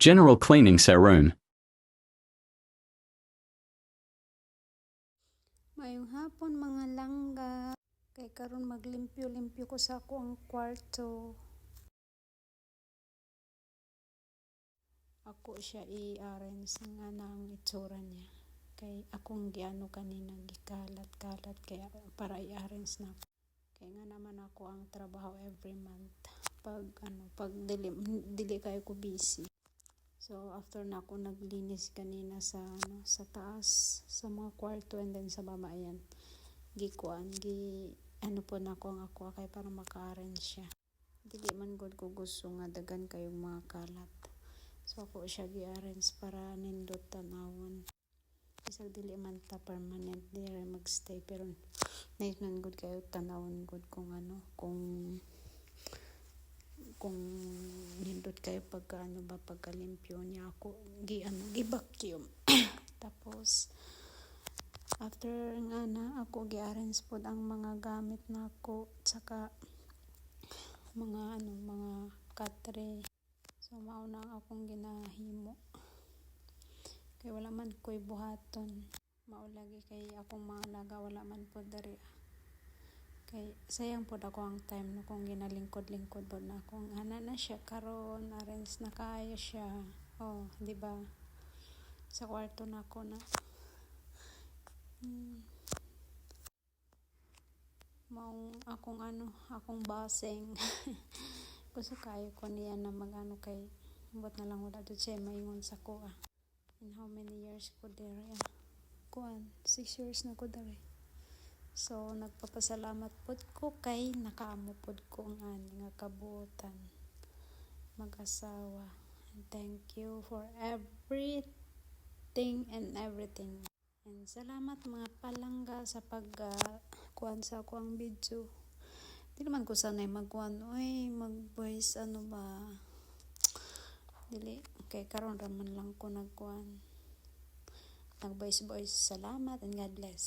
General cleaning sa room. Mayong hapon mga langga. Kay karon maglimpyo-limpyo ko sa akong kwarto. Ako siya i-arrange nga nang itsura niya. Kay akong giano kanina gikalat-kalat kaya para i-arrange na ako. Kay nga naman ako ang trabaho every month. Pag dili kayo ko busy. So after na ako naglinis kanina sa taas sa mga kwarto and then sa baba ayan. Po na ko ang ako kay para maka-arrange siya. Dili man gud ko gusto nga dagan kayong mga kalat. So ako siya gi-arrange para nindot tanawon. Bisag dili man ta permanent dire magstay pero nice man gud kayo tanawon gud kung kung nindot kayo pagkalimpyo niya ako gi-vacuum. Tapos after nga na ako gi-arrange pod ang mga gamit nako saka mga katre. So mao na akong ginahimo. Kay wala man ko'y buhaton. Mao lagi kay akong mga naga wala man pod diri. Kay sayang pod ako ang time no kung ginalingkod-lingkod pod na akong ana na siya karon arrange na kayo siya. Oh, di ba? Sa kwarto na ako na maong akong basing. Gusto kayo ko niya na kay but na lang wala dud siya maingon sa ko in how many years ko dire 6 years na ko dire. So nagpapasalamat pod ko kay nakaamo pod ko ang ani nga kabuotan mag-asawa. And thank you for everything and everything. And salamat mga palangga sa kuan sa ako ang video. Di naman ko sanay mag-voice dili kay karon raman lang ko nag-voice. Salamat and God bless.